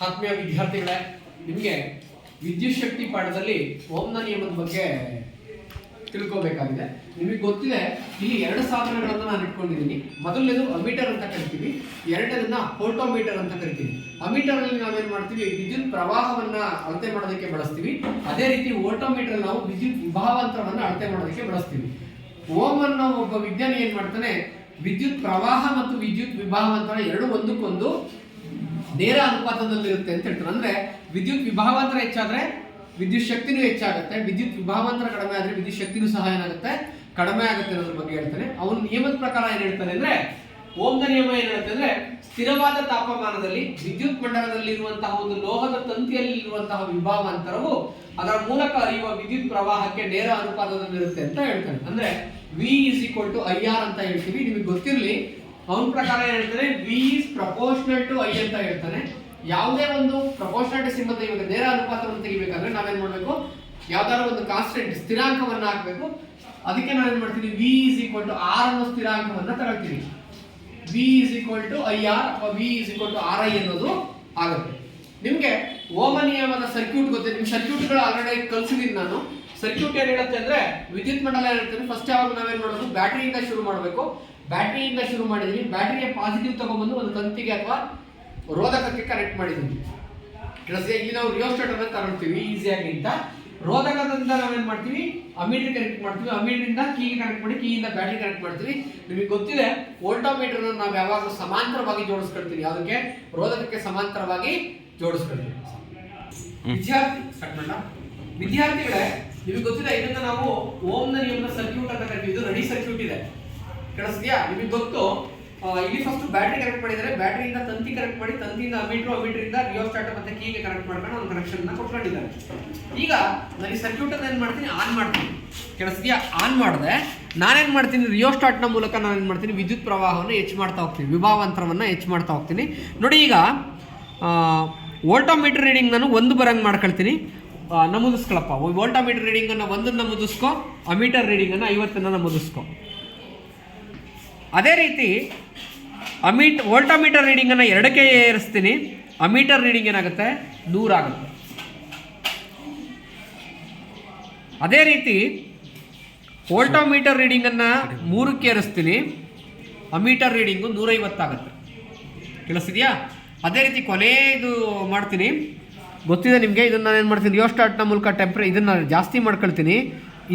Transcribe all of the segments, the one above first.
ಆತ್ಮೀಯ ವಿದ್ಯಾರ್ಥಿಗಳೇ, ನಿಮಗೆ ವಿದ್ಯುತ್ ಶಕ್ತಿ ಪಾಠದಲ್ಲಿ ಓಮ್ನ ನಿಯಮದ ಬಗ್ಗೆ ತಿಳ್ಕೋಬೇಕಾಗಿದೆ. ನಿಮಗೆ ಗೊತ್ತಿದೆ, ಇಲ್ಲಿ ಎರಡು ಸಾಧನಗಳನ್ನು ನಾನು ಇಟ್ಕೊಂಡಿದ್ದೀನಿ. ಮೊದಲನೇದು ಅಮೀಟರ್ ಅಂತ ಕರಿತೀವಿ, ಎರಡನೇದನ್ನ ಫೋಟೋಮೀಟರ್ ಅಂತ ಕರಿತೀವಿ. ಅಮೀಟರ್ ಅಲ್ಲಿ ನಾವೇನ್ ಮಾಡ್ತೀವಿ, ವಿದ್ಯುತ್ ಪ್ರವಾಹವನ್ನ ಅಳತೆ ಮಾಡೋದಕ್ಕೆ ಬಳಸ್ತೀವಿ. ಅದೇ ರೀತಿ ವೋಲ್ಟೋಮೀಟರ್ ನಾವು ವಿದ್ಯುತ್ ವಿಭಾವಾಂತರವನ್ನ ಅಳತೆ ಮಾಡೋದಕ್ಕೆ ಬಳಸ್ತೀವಿ. ಓಮ್ ಅನ್ನೋ ಒಬ್ಬ ವಿಜ್ಞಾನಿ ಏನ್ ಮಾಡ್ತಾನೆ, ವಿದ್ಯುತ್ ಪ್ರವಾಹ ಮತ್ತು ವಿದ್ಯುತ್ ವಿಭಾವಾಂತರ ಎರಡು ಒಂದಕ್ಕೊಂದು ನೇರ ಅನುಪಾತದಲ್ಲಿರುತ್ತೆ ಅಂತ ಹೇಳ್ತಾರೆ. ಅಂದ್ರೆ ವಿದ್ಯುತ್ ವಿಭಾವಾಂತರ ಹೆಚ್ಚಾದ್ರೆ ವಿದ್ಯುತ್ ಶಕ್ತಿನೂ ಹೆಚ್ಚಾಗುತ್ತೆ, ವಿದ್ಯುತ್ ವಿಭಾವಾಂತರ ಕಡಿಮೆ ಆದ್ರೆ ವಿದ್ಯುತ್ ಶಕ್ತಿನೂ ಸಹ ಏನಾಗುತ್ತೆ, ಕಡಿಮೆ ಆಗುತ್ತೆ ಅನ್ನೋದ್ರ ಬಗ್ಗೆ ಹೇಳ್ತಾನೆ. ಅವನ ನಿಯಮದ ಪ್ರಕಾರ ಏನ್ ಹೇಳ್ತಾನೆ ಅಂದ್ರೆ, ಓಮ್ನ ನಿಯಮ ಏನ್ ಹೇಳುತ್ತೆ ಅಂದ್ರೆ, ಸ್ಥಿರವಾದ ತಾಪಮಾನದಲ್ಲಿ ವಿದ್ಯುತ್ ಮಂಡಲದಲ್ಲಿರುವಂತಹ ಒಂದು ಲೋಹದ ತಂತಿಯಲ್ಲಿರುವಂತಹ ವಿಭಾವಾಂತರವು ಅದರ ಮೂಲಕ ಹರಿಯುವ ವಿದ್ಯುತ್ ಪ್ರವಾಹಕ್ಕೆ ನೇರ ಅನುಪಾತದಲ್ಲಿರುತ್ತೆ ಅಂತ ಹೇಳ್ತಾನೆ. ಅಂದ್ರೆ V = IR ಅಂತ ಹೇಳ್ತೀವಿ. ನಿಮಗೆ ಗೊತ್ತಿರಲಿ, ಅವನ ಪ್ರಕಾರ ಏನ್ ಹೇಳ್ತಾನೆ, V is proportional to I ಅಂತ ಹೇಳ್ತಾನೆ. ಯಾವುದೇ ಒಂದು ಪ್ರಪೋರ್ಷನಾಲಿಟಿ ಸಿಂಬಲ್ ಇವಾಗ ನೇರ ಅನುಪಾತವನ್ನು ತೆಗಿಬೇಕಾದ್ರೆ ನಾವೇನ್ ಮಾಡಬೇಕು, ಯಾವ್ದಾದ್ರು ಒಂದು ಕಾನ್ಸ್ಟೆಂಟ್ ಸ್ಥಿರಾಂಕವನ್ನ ಹಾಕಬೇಕು. ಅದಕ್ಕೆ ನಾವೇನ್ ಮಾಡ್ತೀವಿ, V = R ಅನ್ನೋ ಸ್ಥಿರಾಂಕವನ್ನ ತಗೊಳ್ತೀವಿ. V = IR ಅಥವಾ V = RI ಅನ್ನೋದು ಆಗುತ್ತೆ. ನಿಮ್ಗೆ ಓಮ ನಿಯಮದ ಸರ್ಕ್ಯೂಟ್ ಗೊತ್ತಿದೆ, ನಿಮ್ ಸರ್ಕ್ಯೂಟ್ಗಳು ಆಲ್ರೆಡಿ ಕಲ್ಸಿದೀನಿ ನಾನು. ಸರ್ಕ್ಯೂಟ್ ಏನ್ ಹೇಳುತ್ತೆ ಅಂದ್ರೆ, ವಿದ್ಯುತ್ ಮಂಡಲ ಹೇಳ್ತೇನೆ. ಫಸ್ಟ್ ಯಾವಾಗ ನಾವೇನ್ ಮಾಡೋದು, ಬ್ಯಾಟರಿಯಿಂದ ಶುರು ಮಾಡಬೇಕು. ಬ್ಯಾಟರಿಯಿಂದ ಶುರು ಮಾಡಿದೀನಿ, ಬ್ಯಾಟರಿಯ ಪಾಸಿಟಿವ್ ತಗೊಂಡ್ಬಂದು ಒಂದು ತಂತಿಗೆ ಅಥವಾ ರೋಧಕಕ್ಕೆ ಕನೆಕ್ಟ್ ಮಾಡಿದೀನಿ. ಇಲ್ಲಿ ನಾವು ರಿಯೋಸ್ಟಾಟ್ ಅನ್ನ ತಗೊಳ್ತೀವಿ ಈಸಿಯಾಗಿ ಅಂತ. ರೋಧಕದಿಂದ ನಾವೇನ್ ಮಾಡ್ತೀವಿ, ಅಮೀಟರ್ ಕನೆಕ್ಟ್ ಮಾಡ್ತೀವಿ. ಅಮೀಟರಿಂದ ಕೀಗೆ ಕನೆಕ್ಟ್ ಮಾಡಿ, ಕೀಯಿಂದ ಬ್ಯಾಟರಿ ಕನೆಕ್ಟ್ ಮಾಡ್ತೀವಿ. ನಿಮಗೆ ಗೊತ್ತಿದೆ, ವೋಲ್ಟೋಮೀಟರ್ ನಾವು ಯಾವಾಗಲೂ ಸಮಾಂತರವಾಗಿ ಜೋಡಿಸ್ಕೊಳ್ತೀವಿ. ಯಾವುದಕ್ಕೆ, ರೋಧಕಕ್ಕೆ ಸಮಾಂತರವಾಗಿ ಜೋಡಿಸ್ಕೊಳ್ತೀವಿ. ವಿದ್ಯಾರ್ಥಿಗಳೇ, ನಿಮಗೆ ಗೊತ್ತಿದೆ, ಇದನ್ನ ನಾವು ಓಮ್ನ ನಿಯಮದ ಸರ್ಕ್ಯೂಟ್ ಅಂತ ಕರಿತೀವಿ. ಇದು ರೆಡಿ ಸರ್ಕ್ಯೂಟ್ ಇದೆ, ಕೇಳಿಸ್ತೀಯಾ? ನಿಮಗೆ ಗೊತ್ತು, ಇಲ್ಲಿ ಫಸ್ಟ್ ಬ್ಯಾಟರಿ ಕನೆಕ್ಟ್ ಮಾಡಿದರೆ, ಬ್ಯಾಟರಿಯಿಂದ ತಂತಿ ಕನೆಕ್ಟ್ ಮಾಡಿ, ತಂತಿಯಿಂದ ಅಮೀಟರಿಂದ ರಿಯೋಸ್ಟಾಟ್ ಮತ್ತೆ ಕೀಗೆ ಕನೆಕ್ಟ್ ಮಾಡ್ಕೊಂಡು ಒಂದು ಕನೆಕ್ಷನ್ ಕೊಟ್ಕೊಂಡಿದ್ದಾರೆ. ಈಗ ನಾನು ಈ ಸರ್ಕ್ಯೂಟ್ ಅನ್ನ ಏನ್ ಮಾಡ್ತೀನಿ, ಆನ್ ಮಾಡ್ತೀನಿ. ಕೇಳಿಸ್ತೀಯಾ? ಆನ್ ಮಾಡಿದೆ ನಾನೇನ್ ಮಾಡ್ತೀನಿ, ರಿಯೋಸ್ಟಾಟ್ ನ ಮೂಲಕ ನಾನೇನ್ ಮಾಡ್ತೀನಿ, ವಿದ್ಯುತ್ ಪ್ರವಾಹವನ್ನು ಹೆಚ್ಚು ಮಾಡ್ತಾ ಹೋಗ್ತೀನಿ, ವಿಭಾವಾಂತರವನ್ನ ಹೆಚ್ಚು ಮಾಡ್ತಾ ಹೋಗ್ತೀನಿ. ನೋಡಿ, ಈಗ ವೋಲ್ಟೋಮೀಟರ್ ರೀಡಿಂಗ್ ನಾನು 1 ಬರಂಗ್ ಮಾಡ್ಕೊಳ್ತೀನಿ. ನಮೂದಿಸ್ಕೊಳಪ್ಪ, ವೋಲ್ಟೋಮೀಟರ್ ರೀಡಿಂಗ್ ಅನ್ನ 1 ನಮೂದಿಸ್ಕೊ, ಅಮೀಟರ್ ರೀಡಿಂಗ್ ಅನ್ನ 50 ನಮೂದಿಸ್ಕೊ. ಅದೇ ರೀತಿ ವೋಲ್ಟೋಮೀಟರ್ ರೀಡಿಂಗ್ ಅನ್ನ 2ಕ್ಕೆ ಏರಿಸ್ತೀನಿ. ಅಮೀಟರ್ ರೀಡಿಂಗ್ ಏನಾಗುತ್ತೆ, 100 ಆಗುತ್ತೆ. ಅದೇ ರೀತಿ ವೋಲ್ಟೋಮೀಟರ್ ರೀಡಿಂಗ್ ಅನ್ನ 3ಕ್ಕೆ ಏರಿಸ್ತೀನಿ. ಅಮೀಟರ್ ರೀಡಿಂಗು 150 ಆಗುತ್ತೆ. ಕೇಳಿಸ್ತಿದೆಯಾ? ಅದೇ ರೀತಿ ಕೊನೆಯದು ಮಾಡ್ತೀನಿ, ಗೊತ್ತಿದೆ ನಿಮಗೆ. ಇದನ್ನು ನಾನು ಏನು ಮಾಡ್ತೀನಿ, ರಿಯೋಸ್ಟಾಟ್ನ ಮೂಲಕ ಇದನ್ನು ಜಾಸ್ತಿ ಮಾಡ್ಕೊಳ್ತೀನಿ.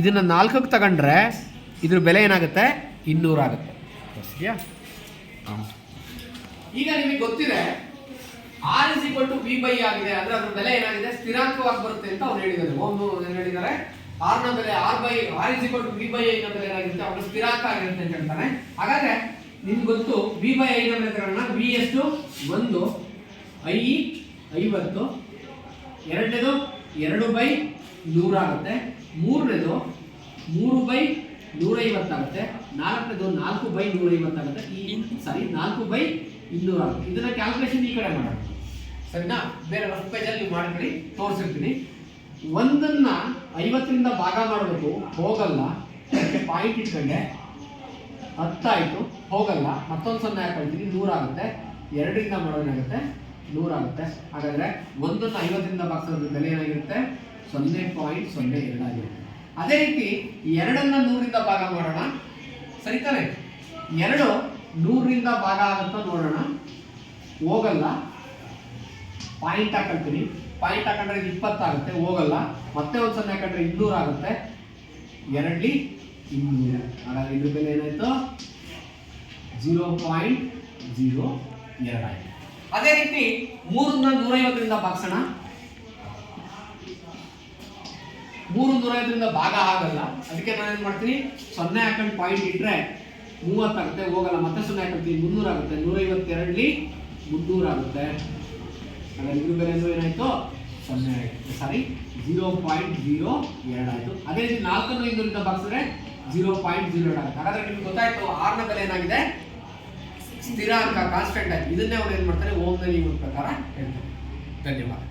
ಇದನ್ನು 4ಕ್ಕೆ ತಗೊಂಡ್ರೆ ಇದ್ರ ಬೆಲೆ ಏನಾಗುತ್ತೆ, 200 ಆಗುತ್ತೆ. ಗೊತ್ತಿದೆಯಾ? ಈಗ ನಿಮಗೆ ಗೊತ್ತಿದೆ, R = V/I ಆಗಿದೆ. ಅಂದ್ರೆ ಅದ್ರ ಬೆಲೆ ಏನಾಗಿದೆ, ಸ್ಥಿರಾಂಕವಾಗಿ ಬರುತ್ತೆ ಅಂತ ಅವ್ರು ಹೇಳಿದ್ದಾರೆ. ಏನು ಹೇಳಿದ್ದಾರೆ, R ನ ಬೆಲೆ R = V/I ನ ಬೆಲೆ ಏನಾಗಿರುತ್ತೆ, ಅವ್ರ ಸ್ಥಿರಾಂಕ ಆಗಿರುತ್ತೆ ಅಂತ ಹೇಳ್ತಾನೆ. ಹಾಗಾದ್ರೆ ನಿಮ್ಗೆ ಗೊತ್ತು, V/I ನ ಬೆಲೆ ತಗೊಳ್ಳೋಣ. V ಎಷ್ಟು, 1, I 50, ಎರಡನೇದು 2/100 ಆಗುತ್ತೆ, ಮೂರನೇದು 3/150 ಆಗುತ್ತೆ, ನಾಲ್ಕನೇದು 4/150 ಆಗುತ್ತೆ. 4/200 ಆಗುತ್ತೆ. ಇದನ್ನ ಕ್ಯಾಲ್ಕುಲೇಷನ್ ಈ ಕಡೆ ಮಾಡೋಣ, ಸರಿನಾ? ಬೇರೆ ರಫ್ ಪೇಜಲ್ಲಿ ನೀವು ಮಾಡ್ಕೊಳ್ಳಿ, ತೋರಿಸಿರ್ತೀನಿ. 1ನ್ನ 50ರಿಂದ ಭಾಗ ಮಾಡಬೇಕು, ಹೋಗಲ್ಲ. ಅದಕ್ಕೆ ಪಾಯಿಂಟ್ ಇಟ್ಕೊಂಡೆ, 10 ಆಯಿತು, ಹೋಗಲ್ಲ. ಮತ್ತೊಂದು 0 ಹಾಕೊಳ್ತೀನಿ, 100 ಆಗುತ್ತೆ. 2ರಿಂದ ಮಾಡೋದಾಗುತ್ತೆ, 100 ಆಗುತ್ತೆ. ಹಾಗಾದ್ರೆ 1ನ್ನ 50ರಿಂದ ಭಾಗಿಸೋದ್ರ ಬೆಲೆ ಏನಾಗಿರುತ್ತೆ, 0.02 ಆಗಿರುತ್ತೆ. ಅದೇ ರೀತಿ 2ನ್ನ 100ರಿಂದ ಭಾಗ ಮಾಡೋಣ, ಸರಿತಾನೆ? 2 100ರಿಂದ ಭಾಗ ಆಗುತ್ತೋ ನೋಡೋಣ, ಹೋಗಲ್ಲ. ಪಾಯಿಂಟ್ ಹಾಕೊಳ್ತೀನಿ, ಪಾಯಿಂಟ್ ಹಾಕೊಂಡ್ರೆ ಇದು 20 ಆಗುತ್ತೆ, ಹೋಗಲ್ಲ. ಮತ್ತೆ ಒಂದು 0 ಹಾಕೊಂಡ್ರೆ 200 ಆಗುತ್ತೆ. 2 200. ಹಾಗಾದ್ರೆ ಇದ್ರ ಬೆಲೆ ಏನಾಯ್ತು, 0.02 ಆಯ್ತು. ಅದೇ ರೀತಿ 3ನ್ನ 150ರಿಂದ ಭಾಗಿಸೋಣ. 3 150ರಿಂದ ಭಾಗ ಆಗಲ್ಲ. ಅದಕ್ಕೆ ನಾನು ಏನು ಮಾಡ್ತೀನಿ, 0 ಹಾಕೊಂಡು ಪಾಯಿಂಟ್ ಇಟ್ಟರೆ 30 ಆಗುತ್ತೆ, ಹೋಗಲ್ಲ. ಮತ್ತೆ 0 ಹಾಕೊಳ್ತೀನಿ, 300 ಆಗುತ್ತೆ. 152 300 ಆಗುತ್ತೆ. ಹಾಗಾದ್ರೆ ಇದ್ರ ಬೆಲೆ ಏನಾಯ್ತು, 0 ಆಯಿತು. ಸಾರಿ, 0.02 ಆಯಿತು. ಅದೇ ರೀತಿ 4ನ್ನು 200ರಿಂದ ಭಾಗಿಸಿದ್ರೆ 0.02 ಆಗುತ್ತೆ. ಹಾಗಾದ್ರೆ ನಿಮ್ಗೆ ಗೊತ್ತಾಯ್ತು, R ನ ಬೆಲೆ ಏನಾಗಿದೆ, ಸ್ಥಿರಾಂಕ, ಕಾನ್ಸ್ಟೆಂಟ್ ಆಗಿ. ಇದನ್ನೇ ಅವ್ರು ಏನು ಮಾಡ್ತಾರೆ, ಓಮ್ನ ನಿಯಮದ ಪ್ರಕಾರ ಹೇಳ್ತಾರೆ. ಧನ್ಯವಾದ.